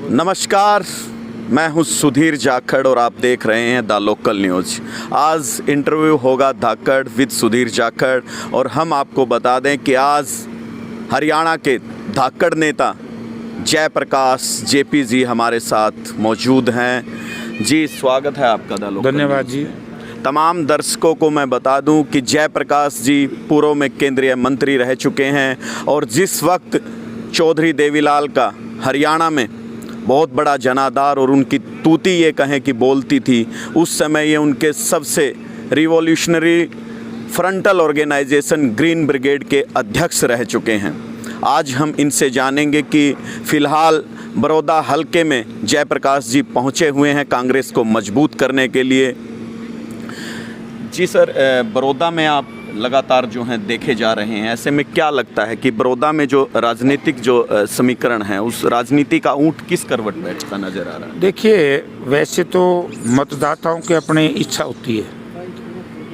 नमस्कार, मैं हूं सुधीर जाखड़ और आप देख रहे हैं द लोकल न्यूज़। आज इंटरव्यू होगा धाकड़ विद सुधीर जाखड़ और हम आपको बता दें कि आज हरियाणा के धाकड़ नेता जयप्रकाश जेपी जी हमारे साथ मौजूद हैं। जी स्वागत है आपका द लोकल। धन्यवाद जी। तमाम दर्शकों को मैं बता दूं कि जयप्रकाश जी पूर्व में केंद्रीय मंत्री रह चुके हैं और जिस वक्त चौधरी देवीलाल का हरियाणा में बहुत बड़ा जनाधार और उनकी तूती ये कहें कि बोलती थी, उस समय ये उनके सबसे revolutionary frontal organization green brigade के अध्यक्ष रह चुके हैं। आज हम इनसे जानेंगे कि फ़िलहाल बड़ौदा हलके में जयप्रकाश जी पहुँचे हुए हैं कांग्रेस को मजबूत करने के लिए। जी सर, बड़ौदा में आप लगातार जो हैं देखे जा रहे हैं, ऐसे में क्या लगता है कि बड़ौदा में जो राजनीतिक जो समीकरण है उस राजनीति का ऊँट किस करवट बैठता नज़र आ रहा है? देखिए, वैसे तो मतदाताओं की अपनी इच्छा होती है,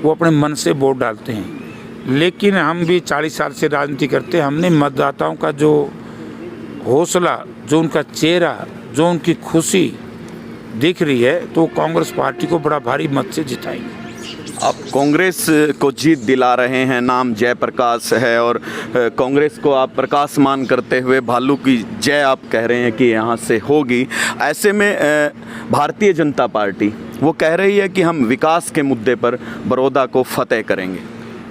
वो अपने मन से वोट डालते हैं, लेकिन हम भी 40 साल से राजनीति करते हैं। हमने मतदाताओं का जो हौसला, जो उनका चेहरा, जो उनकी खुशी दिख रही है, तो कांग्रेस पार्टी को बड़ा भारी मत से जिताएंगे। आप कांग्रेस को जीत दिला रहे हैं, नाम जयप्रकाश है और कांग्रेस को आप प्रकाशमान करते हुए भालू की जय आप कह रहे हैं कि यहाँ से होगी। ऐसे में भारतीय जनता पार्टी वो कह रही है कि हम विकास के मुद्दे पर बड़ौदा को फतेह करेंगे।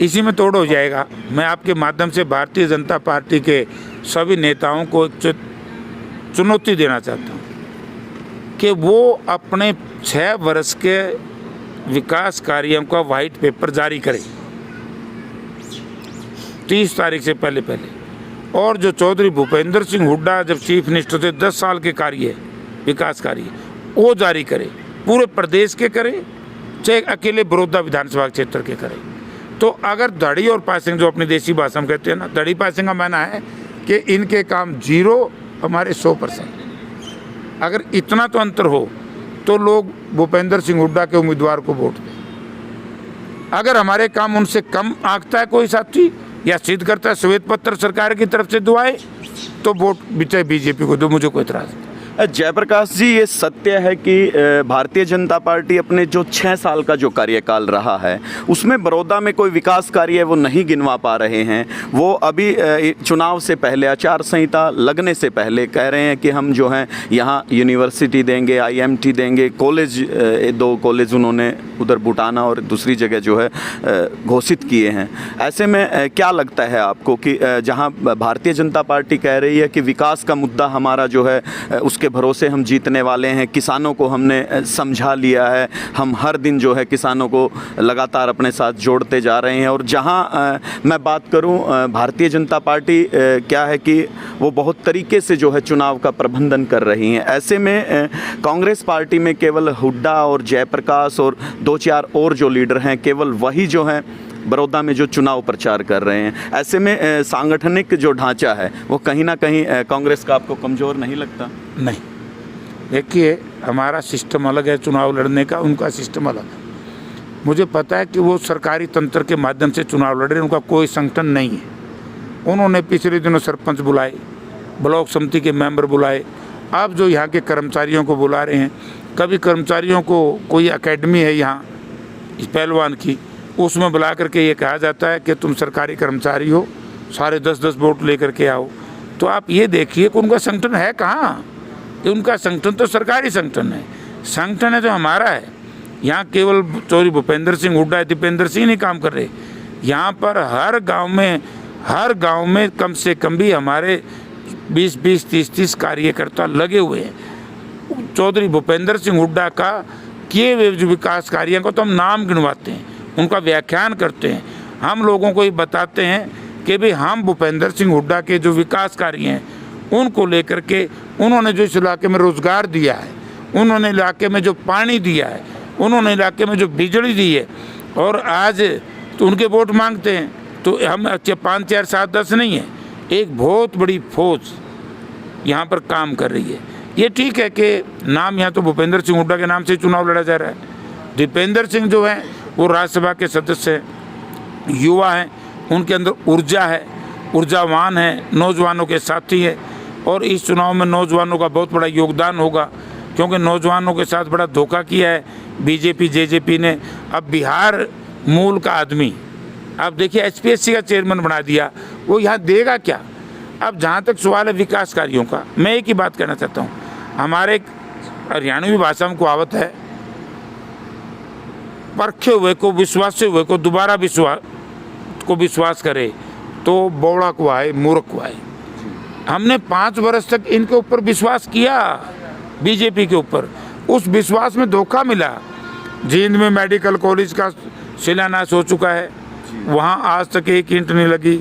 इसी में तोड़ हो जाएगा। मैं आपके माध्यम से भारतीय जनता पार्टी के सभी नेताओं को चुनौती देना चाहता हूँ कि वो अपने 6 वर्ष के विकास कार्यों का वाइट पेपर जारी करें 30 तारीख से पहले। और जो चौधरी भूपेंद्र सिंह हुड्डा जब चीफ मिनिस्टर थे, 10 साल के कार्य विकास कार्य वो जारी करें, पूरे प्रदेश के करें, चाहे अकेले बड़ौदा विधानसभा क्षेत्र के करें। तो अगर धड़ी और पासिंग, जो अपनी देसी भाषा में कहते हैं ना, धड़ी पासिंग का माना है कि इनके काम 0, हमारे 100%। अगर इतना तो अंतर हो तो लोग भूपेंद्र सिंह हुड्डा के उम्मीदवार को वोट दें। अगर हमारे काम उनसे कम आंकता है कोई साथी या सिद्ध करता है श्वेत पत्र सरकार की तरफ से दुआएं, तो वोट चाहे बीजेपी को दो, मुझे कोई इतराज़ नहीं। जयप्रकाश जी, ये सत्य है कि भारतीय जनता पार्टी अपने जो 6 साल का जो कार्यकाल रहा है उसमें बड़ौदा में कोई विकास कार्य वो नहीं गिनवा पा रहे हैं। वो अभी चुनाव से पहले, आचार संहिता लगने से पहले कह रहे हैं कि हम जो हैं यहाँ यूनिवर्सिटी देंगे, IMT देंगे, कॉलेज 2 कॉलेज उन्होंने उधर बुटाना और दूसरी जगह जो है घोषित किए हैं। ऐसे में क्या लगता है आपको कि जहाँ भारतीय जनता पार्टी कह रही है कि विकास का मुद्दा हमारा जो है उसके भरोसे हम जीतने वाले हैं, किसानों को हमने समझा लिया है, हम हर दिन जो है किसानों को लगातार अपने साथ जोड़ते जा रहे हैं, और जहां मैं बात करूं भारतीय जनता पार्टी क्या है कि वो बहुत तरीके से जो है चुनाव का प्रबंधन कर रही हैं। ऐसे में कांग्रेस पार्टी में केवल हुड्डा और जयप्रकाश और 2-4 और जो लीडर हैं, केवल वही जो हैं बड़ौदा में जो चुनाव प्रचार कर रहे हैं। ऐसे में सांगठनिक जो ढांचा है वो कहीं ना कहीं कांग्रेस का आपको कमज़ोर नहीं लगता? नहीं, देखिए, हमारा सिस्टम अलग है चुनाव लड़ने का, उनका सिस्टम अलग है। मुझे पता है कि वो सरकारी तंत्र के माध्यम से चुनाव लड़ रहे हैं, उनका कोई संगठन नहीं है। उन्होंने पिछले दिनों सरपंच बुलाए, ब्लॉक समिति के मेंबर बुलाए, अब जो यहाँ के कर्मचारियों को बुला रहे हैं। कभी कर्मचारियों को कोई एकेडमी है यहाँ इस पहलवान की, उसमें बुला करके ये कहा जाता है कि तुम सरकारी कर्मचारी हो, सारे 10-10 वोट लेकर के आओ। तो आप ये देखिए कि उनका संगठन है कहाँ। उनका संगठन तो सरकारी संगठन है, संगठन है जो हमारा है। यहाँ केवल चौधरी भूपेंद्र सिंह हुड्डा, दीपेंद्र सिंह नहीं काम कर रहे। यहाँ पर हर गांव में कम से कम भी हमारे 20-20, 30-30 कार्यकर्ता लगे हुए हैं। चौधरी भूपेंद्र सिंह हुड्डा का किए हुए जो विकास कार्यों को तो हम नाम गिनवाते हैं, उनका व्याख्यान करते हैं, हम लोगों को ये बताते हैं कि भाई हम भूपेंद्र सिंह हुड्डा के जो विकास कार्य हैं उनको लेकर के, उन्होंने जो इस इलाके में रोज़गार दिया है, उन्होंने इलाके में जो पानी दिया है, उन्होंने इलाके में जो बिजली दी है, और आज तो उनके वोट मांगते हैं। तो हम 5, 4, 7, 10 नहीं है, एक बहुत बड़ी फौज यहाँ पर काम कर रही है। ये ठीक है कि नाम यहाँ तो भूपेंद्र सिंह हुड्डा के नाम से चुनाव लड़ा जा रहा है। दीपेंद्र सिंह जो है वो राज्यसभा के सदस्य हैं, युवा हैं, उनके अंदर ऊर्जा है, ऊर्जावान है, नौजवानों के साथी है। और इस चुनाव में नौजवानों का बहुत बड़ा योगदान होगा, क्योंकि नौजवानों के साथ बड़ा धोखा किया है बीजेपी जेजेपी ने। अब बिहार मूल का आदमी, अब देखिए एचपीएससी का चेयरमैन बना दिया, वो यहाँ देगा क्या? अब जहाँ तक सवाल है विकास कार्यों का, मैं एक ही बात कहना चाहता हूँ, हमारे हरियाणवी भाषा में कहावत है, परखे हुए को विश्वास से हुए को दोबारा विश्वास करे तो बौड़ा को आए मूर्ख को आए। हमने 5 वर्ष तक इनके ऊपर विश्वास किया, बीजेपी के ऊपर, उस विश्वास में धोखा मिला। जींद में मेडिकल कॉलेज का शिलान्यास हो चुका है, वहाँ आज तक एक ईंट नहीं लगी।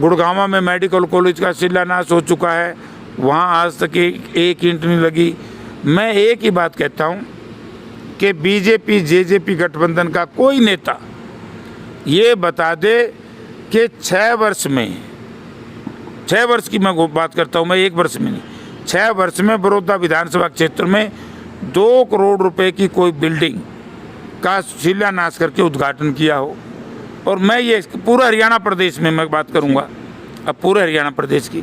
गुड़गांव में मेडिकल कॉलेज का शिलान्यास हो चुका है, वहाँ आज तक एक ईंट नहीं लगी। मैं एक ही बात कहता हूँ कि बीजेपी जेजेपी गठबंधन का कोई नेता ये बता दे कि 6 वर्ष में, 6 वर्ष की मैं बात करता हूँ, मैं 1 वर्ष में नहीं, 6 वर्ष में बड़ौदा विधानसभा क्षेत्र में 2 करोड़ रुपए की कोई बिल्डिंग का शिलान्यास करके उद्घाटन किया हो। और मैं ये पूरा हरियाणा प्रदेश में मैं बात करूँगा, अब पूरे हरियाणा प्रदेश की,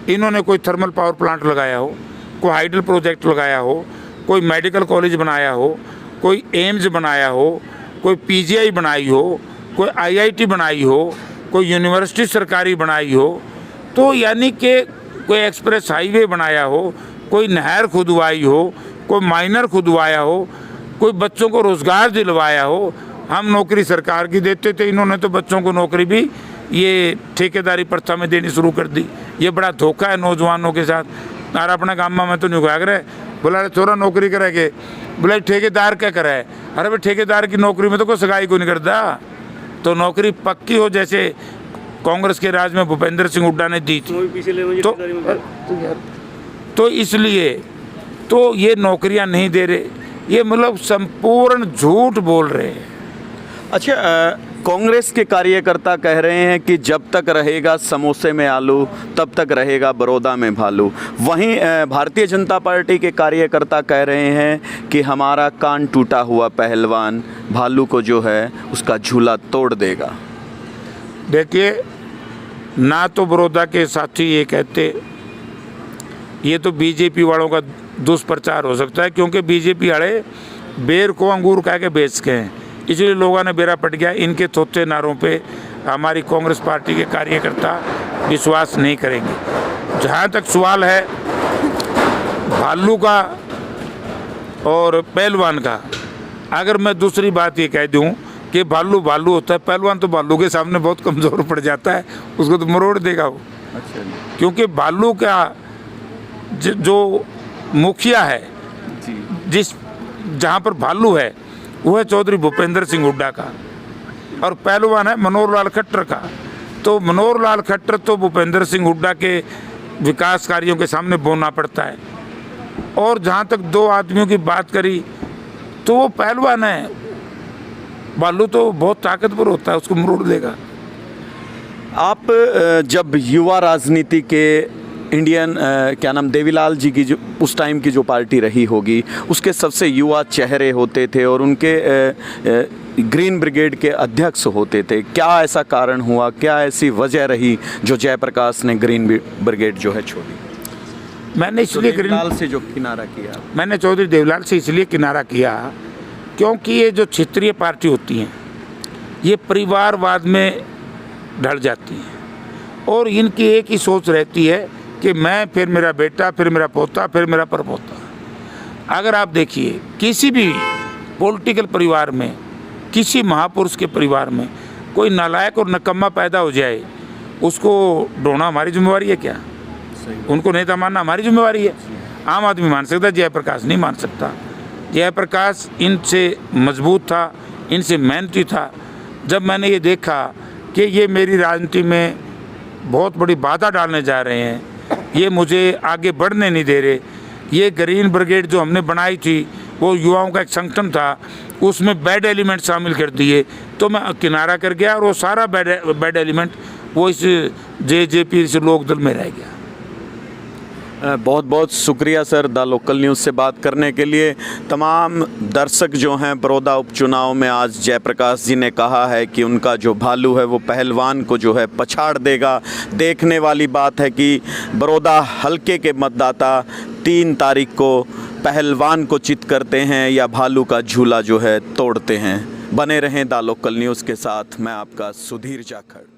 इन्होंने कोई थर्मल पावर प्लांट लगाया हो, कोई हाइडल प्रोजेक्ट लगाया हो, कोई मेडिकल कॉलेज बनाया हो, कोई एम्स बनाया हो, कोई पीजीआई बनाई हो, कोई आईआईटी बनाई हो, कोई यूनिवर्सिटी सरकारी बनाई हो, तो यानी कि कोई एक्सप्रेस हाईवे बनाया हो, कोई नहर खुदवाई हो, कोई माइनर खुदवाया हो, कोई बच्चों को रोज़गार दिलवाया हो। हम नौकरी सरकार की देते थे, इन्होंने तो बच्चों को नौकरी भी ये ठेकेदारी प्रथा में देनी शुरू कर दी। ये बड़ा धोखा है नौजवानों के साथ। और अपने गाँव में तो नहीं करे, बोला छोरा नौकरी करेंगे, बोला ठेकेदार क्या करे? अरे भाई ठेकेदार की नौकरी में तो कोई सगाई को नहीं करता, तो नौकरी पक्की हो, जैसे कांग्रेस के राज में भूपेंद्र सिंह हुड्डा ने दी थी। तो इसलिए तो ये नौकरियां नहीं दे रहे, ये मतलब संपूर्ण झूठ बोल रहे हैं। अच्छा, कांग्रेस के कार्यकर्ता कह रहे हैं कि जब तक रहेगा समोसे में आलू तब तक रहेगा बड़ौदा में भालू। वहीं भारतीय जनता पार्टी के कार्यकर्ता कह रहे हैं कि हमारा कान टूटा हुआ पहलवान भालू को जो है उसका झूला तोड़ देगा। देखिए, ना तो बड़ौदा के साथी ये कहते, ये तो बीजेपी वालों का दुष्प्रचार हो सकता है, क्योंकि बीजेपी वाले बेर को अंगूर कह के बेच के हैं, इसलिए लोगों ने बेरा पट गया। इनके थोथे नारों पे हमारी कांग्रेस पार्टी के कार्यकर्ता विश्वास नहीं करेंगे। जहाँ तक सवाल है भालू का और पहलवान का, अगर मैं दूसरी बात ये कह दूँ कि भालू भालू होता है, पहलवान तो भालू के सामने बहुत कमज़ोर पड़ जाता है, उसको तो मरोड़ देगा वो। अच्छा, क्योंकि भालू का जो मुखिया है, जिस जहाँ पर भालू है वो है चौधरी भूपेंद्र सिंह हुड्डा का, और पहलवान है मनोहर लाल खट्टर का। तो मनोहर लाल खट्टर तो भूपेंद्र सिंह हुड्डा के विकास कार्यों के सामने बोलना पड़ता है। और जहाँ तक 2 आदमियों की बात करी तो वो पहलवान है, भालू तो बहुत ताकतवर होता है, उसको मरोड़ देगा। आप जब युवा राजनीति के इंडियन क्या नाम देवीलाल जी की जो उस टाइम की जो पार्टी रही होगी, उसके सबसे युवा चेहरे होते थे और उनके ग्रीन ब्रिगेड के अध्यक्ष होते थे, क्या ऐसा कारण हुआ, क्या ऐसी वजह रही जो जयप्रकाश ने ग्रीन ब्रिगेड जो है छोड़ी? मैंने इसलिए देवीलाल से जो किनारा किया, मैंने चौधरी देवीलाल से इसलिए किनारा किया क्योंकि ये जो क्षेत्रीय पार्टी होती हैं ये परिवारवाद में ढल जाती हैं, और इनकी एक ही सोच रहती है कि मैं, फिर मेरा बेटा, फिर मेरा पोता, फिर मेरा परपोता। अगर आप देखिए किसी भी पॉलिटिकल परिवार में, किसी महापुरुष के परिवार में कोई नालायक और नकम्मा पैदा हो जाए, उसको ढोना हमारी जिम्मेवारी है क्या? उनको नेता मानना हमारी जिम्मेवारी है। आम आदमी मान सकता है, जयप्रकाश नहीं मान सकता। जयप्रकाश इनसे मजबूत था, इनसे मेहनती था। जब मैंने ये देखा कि ये मेरी राजनीति में बहुत बड़ी बाधा डालने जा रहे हैं, ये मुझे आगे बढ़ने नहीं दे रहे, ये ग्रीन ब्रिगेड जो हमने बनाई थी वो युवाओं का एक संगठन था, उसमें बैड एलिमेंट शामिल कर दिए, तो मैं किनारा कर गया, और वो सारा बैड एलिमेंट वो इस जेजेपी से लोकदल में रह गया। बहुत बहुत शुक्रिया सर द लोकल न्यूज़ से बात करने के लिए। तमाम दर्शक जो हैं बड़ौदा उपचुनाव में, आज जयप्रकाश जी ने कहा है कि उनका जो भालू है वो पहलवान को जो है पछाड़ देगा। देखने वाली बात है कि बड़ौदा हलके के मतदाता 3 तारीख को पहलवान को चित करते हैं या भालू का झूला जो है तोड़ते हैं। बने रहें द लोकल न्यूज़ के साथ। मैं आपका सुधीर जाखड़।